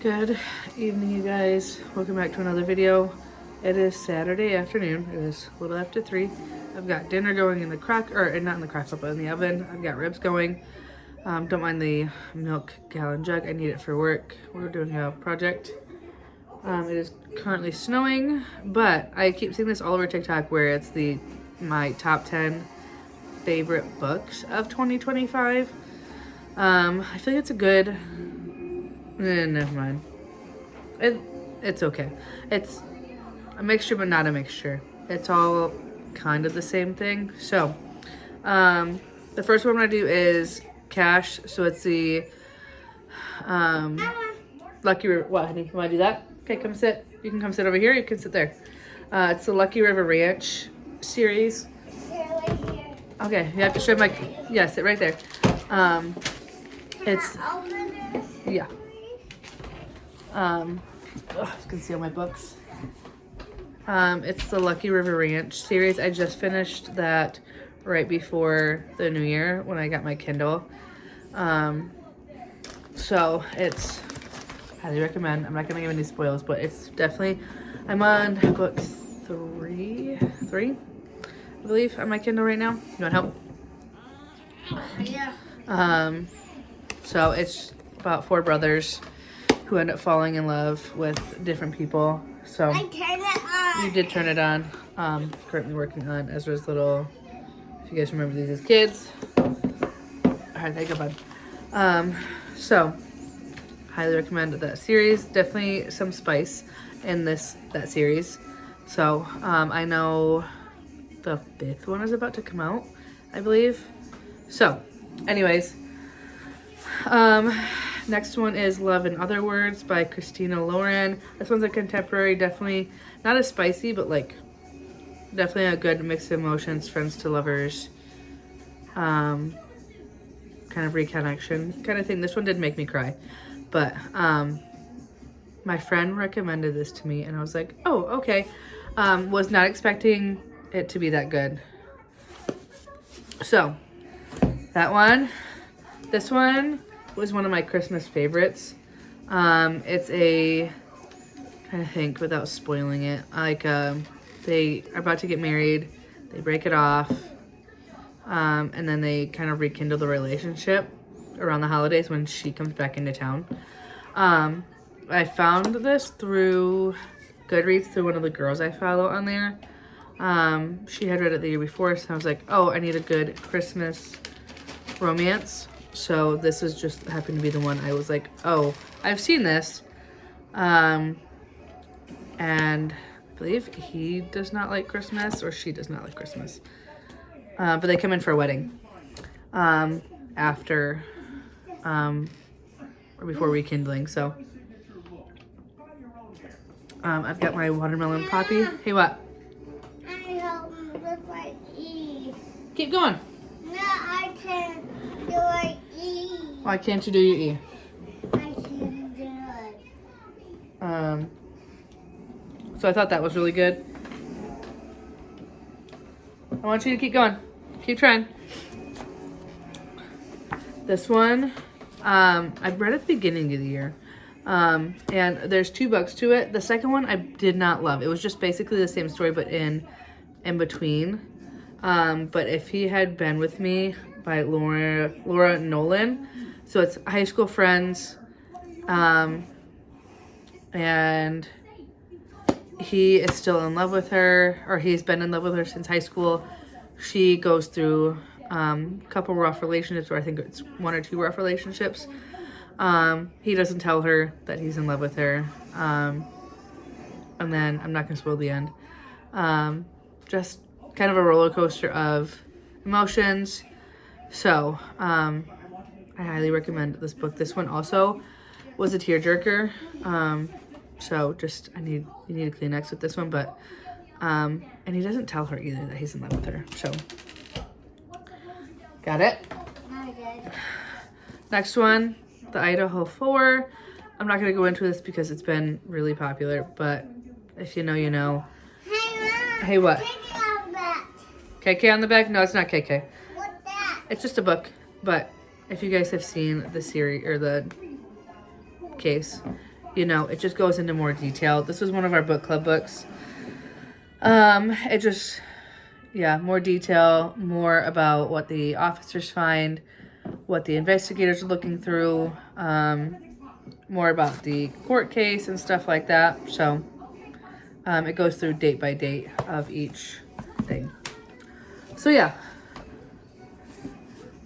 Good evening, you guys. Welcome back to another video. It is Saturday afternoon. It is a little after 3. I've got dinner going in the crock, or not in the crock pot, but in the oven. I've got ribs going. Don't mind the milk gallon jug. I need it for work. We're doing a project. It is currently snowing, but I keep seeing this all over TikTok where it's my top 10 favorite books of 2025. I feel like it's a good... never mind. It's okay. It's a mixture, but not a mixture. It's all kind of the same thing. So, the first one I'm gonna do is Cash. So it's the Lucky River. What, honey? You wanna do that? Okay, come sit. You can come sit over here. You can sit there. It's the Lucky River Ranch series. Okay, you have to show my. Yeah, sit right there. It's yeah. You can see all my books. It's the Lucky River Ranch series. I just finished that right before the new year when I got my Kindle. So it's highly recommend. I'm not gonna give any spoilers, but it's definitely, I'm on book three, I believe, on my Kindle right now. You want help? Yeah. So it's about 4 brothers who end up falling in love with different people. So I turned it on. You did turn it on. Currently working on Ezra's little, if you guys remember these as kids. Alright, there you go, bud. So highly recommend that series. Definitely some spice in that series. So I know the 5th one is about to come out, I believe. So anyways, next one is Love in Other Words by Christina Lauren. This one's a contemporary, definitely not as spicy, but like definitely a good mix of emotions, friends to lovers, kind of reconnection kind of thing. This one did make me cry, but my friend recommended this to me and I was like, oh, okay. Was not expecting it to be that good. So that one, this one was one of my Christmas favorites. It's a, trying to think without spoiling it, like they are about to get married, they break it off, and then they kind of rekindle the relationship around the holidays when she comes back into town. I found this through Goodreads, through one of the girls I follow on there. She had read it the year before, so I was like, oh, I need a good Christmas romance. So this is just happened to be the one I was like, oh, I've seen this. And I believe he does not like Christmas, or she does not like Christmas. But they come in for a wedding after or before rekindling. So I've got my watermelon poppy. Hey, what? I help with my E. Keep going. No, I can't do an E. Why can't you do your E? I can't do it. So I thought that was really good. I want you to keep going. Keep trying. This one, I read at the beginning of the year. And there's 2 books to it. The second one I did not love. It was just basically the same story, but in between. But If He Had Been With Me by Laura Nolan. So it's high school friends. And he is still in love with her, or he's been in love with her since high school. She goes through a couple rough relationships, or I think it's 1 or 2 rough relationships. He doesn't tell her that he's in love with her. And then I'm not going to spoil the end. Just kind of a roller coaster of emotions. So, I highly recommend this book. This one also was a tearjerker. So just, you need a Kleenex with this one, but, and he doesn't tell her either that he's in love with her. So, got it? I did. Next one, the Idaho 4. I'm not going to go into this because it's been really popular, but if you know, you know. Hey, Mom. Hey, what? Take it out back. KK on the back? No, it's not KK. What's that? It's just a book, but if you guys have seen the series or the case, you know, it just goes into more detail. This was one of our book club books. It just, yeah, more detail, more about what the officers find, what the investigators are looking through, more about the court case and stuff like that. So it goes through date by date of each thing. So yeah.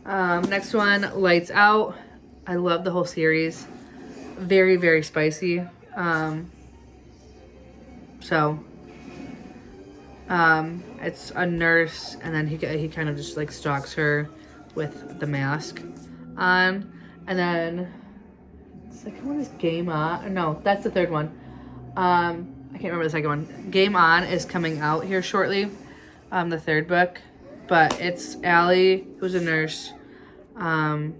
Next one, Lights Out. I love the whole series. Very, very spicy. It's a nurse, and then he kind of just like stalks her with the mask on. And then the second one is Game On. No, that's the third one. I can't remember the second one. Game On is coming out here shortly. The third book. But it's Allie, who's a nurse. I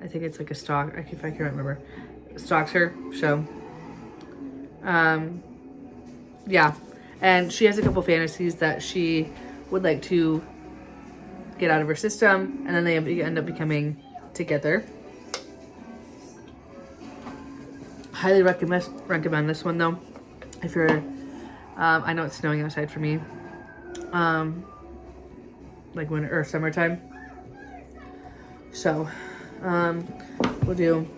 think it's like a stalk. If I can remember. Stalks her. So, yeah. And she has a couple fantasies that she would like to get out of her system. And then they end up becoming together. Highly recommend this one though. If you're, I know it's snowing outside for me. Like winter or summertime. So, we'll do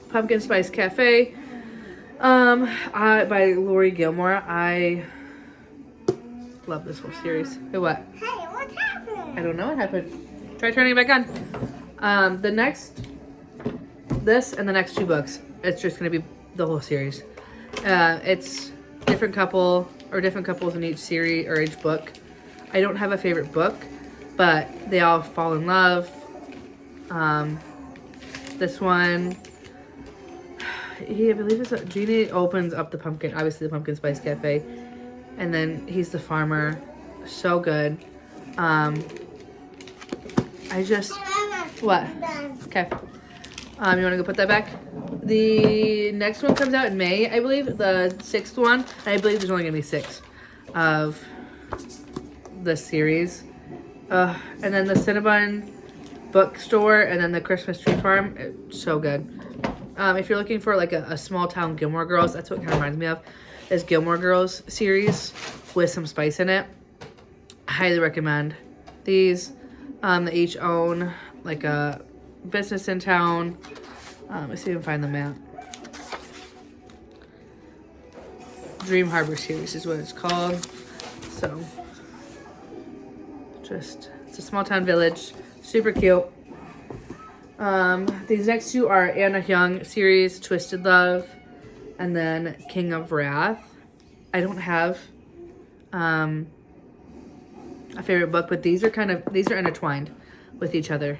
Pumpkin Spice Cafe. By Lori Gilmore. I love this whole series. Hey, what? Hey, what happened? I don't know what happened. Try turning it back on. This and the next two books, it's just gonna be the whole series. It's different couples in each series or each book. I don't have a favorite book, but they all fall in love. This one, I believe it's Jeannie opens up the Pumpkin Spice Cafe, and then he's the farmer. So good. What? Okay. You want to go put that back? The next one comes out in May, I believe. The 6th one. And I believe there's only going to be 6 of the series. And then the Cinnabon bookstore, and then the Christmas Tree Farm. It's so good. If you're looking for like a small town Gilmore Girls, that's what it kind of reminds me of. Is Gilmore Girls series with some spice in it. I highly recommend these. They each own like a business in town. Let's see if I can find the map. Dream Harbor series is what it's called. So, it's a small town village. Super cute. These next two are Anna Young series, Twisted Love, and then King of Wrath. I don't have a favorite book, but these are intertwined with each other.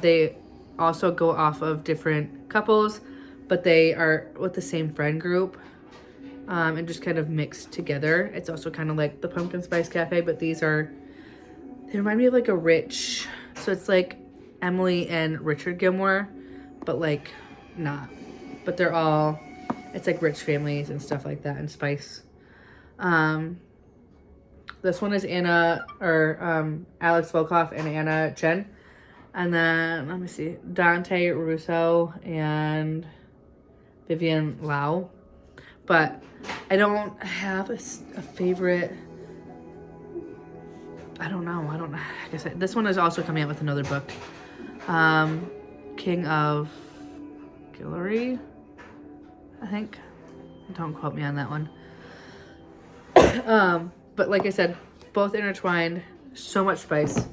They also go off of different couples, but they are with the same friend group, and just kind of mixed together. It's also kind of like the Pumpkin Spice Cafe, but they remind me of like a rich, so it's like Emily and Richard Gilmore, but like not. But it's like rich families and stuff like that, and spice. This one is Alex Volkov and Anna Chen. And then, let me see, Dante Russo and Vivian Lau. But I don't have a favorite. I don't know. Like I said, this one is also coming out with another book. King of Guillory, I think. Don't quote me on that one. But like I said, both intertwined. So much spice.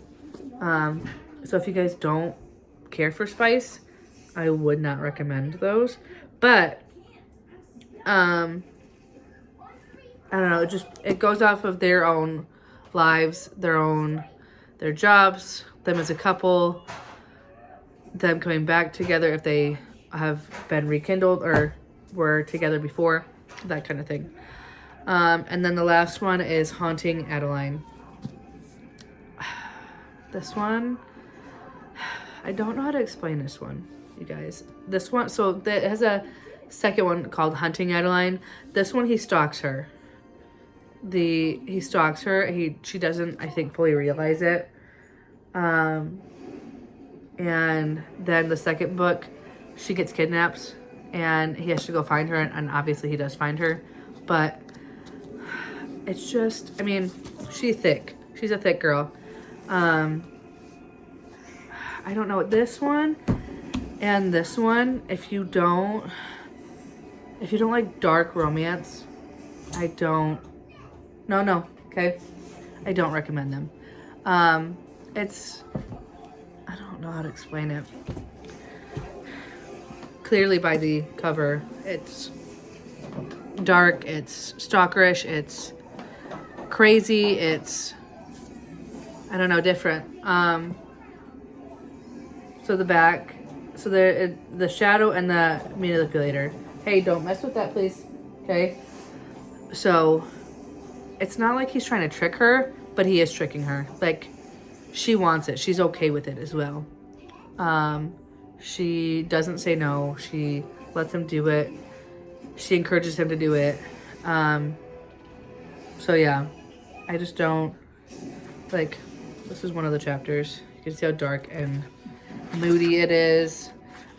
So if you guys don't care for spice, I would not recommend those. But I don't know, it goes off of their own lives, their jobs, them as a couple, them coming back together if they have been rekindled or were together before, that kind of thing. And then the last one is Haunting Adeline. This one, I don't know how to explain this one, you guys. This one, so it has a second one called Hunting Adeline. This one, he stalks her. She doesn't, I think, fully realize it. And then the second book, she gets kidnapped and he has to go find her, and obviously he does find her, but it's just, I mean, she's thick. She's a thick girl. I don't know, this one and this one, if you don't like dark romance, okay? I don't recommend them. It's, I don't know how to explain it. Clearly by the cover, it's dark, it's stalkerish, it's crazy, it's, I don't know, different. So the back, so the shadow and the manipulator. Hey, don't mess with that, please. Okay? So it's not like he's trying to trick her, but he is tricking her. Like, she wants it. She's okay with it as well. She doesn't say no. She lets him do it. She encourages him to do it. So yeah, I just don't, like, this is one of the chapters. You can see how dark and moody it is.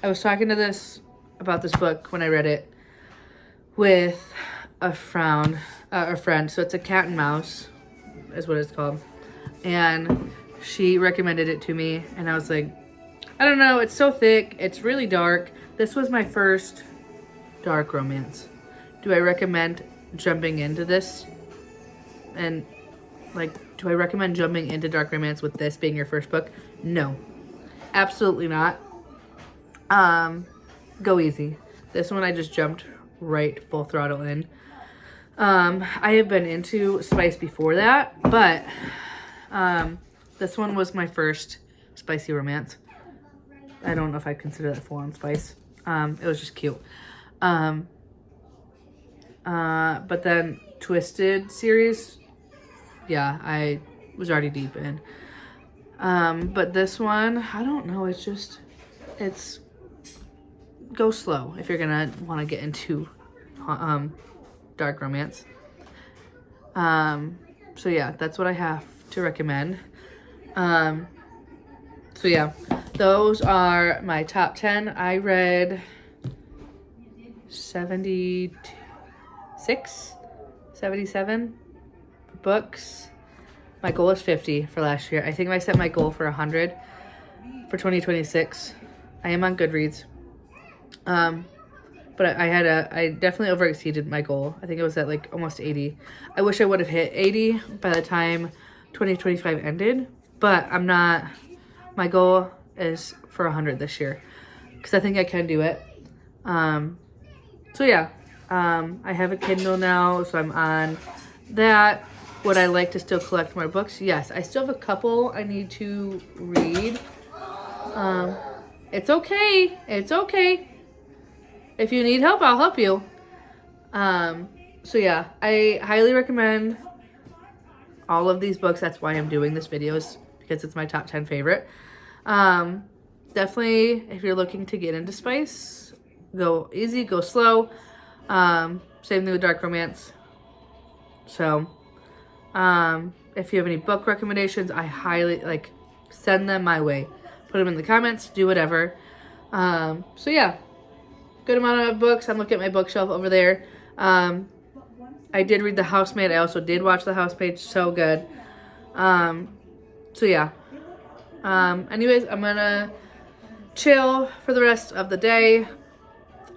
I was talking to about this book when I read it with a friend. So it's a cat and mouse is what it's called. And she recommended it to me, and I was like, I don't know, it's so thick, it's really dark. This was my first dark romance. Do I recommend jumping into this? And like, do I recommend jumping into dark romance with this being your first book? No, absolutely not. Go easy. This one I just jumped right full throttle in. I have been into spice before that, but this one was my first spicy romance. I don't know if I consider that full-on spice. It was just cute. But then Twisted series, yeah, I was already deep in. But this one, I don't know, it's go slow if you're gonna want to get into dark romance. So yeah, that's what I have to recommend. So yeah, those are my top 10. I read 77 books. My goal is 50 for last year. I think I set my goal for 100 for 2026. I am on Goodreads. But I definitely overexceeded my goal. I think it was at like almost 80. I wish I would have hit 80 by the time 2025 ended, but I'm not. My goal is for 100 this year because I think I can do it. So yeah, I have a Kindle now, so I'm on that. Would I like to still collect more books? Yes, I still have a couple I need to read. It's okay. It's okay. If you need help, I'll help you. So yeah, I highly recommend all of these books. That's why I'm doing this video, is because it's my top 10 favorite. Definitely, if you're looking to get into spice, go easy, go slow. Same thing with dark romance. So, if you have any book recommendations, I highly, send them my way. Put them in the comments, do whatever. So yeah, good amount of books. I'm looking at my bookshelf over there. I did read The Housemaid. I also did watch The Housemaid. So good. So yeah. Anyways, I'm gonna chill for the rest of the day.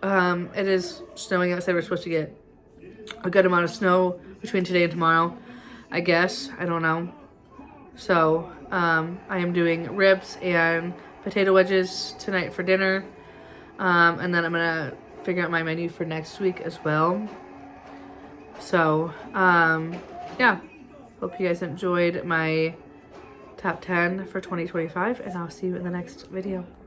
It is snowing outside. We're supposed to get a good amount of snow between today and tomorrow, I guess. I don't know. So, I am doing ribs and potato wedges tonight for dinner. And then I'm gonna figure out my menu for next week as well. So, yeah. Hope you guys enjoyed my top 10 for 2025, and I'll see you in the next video.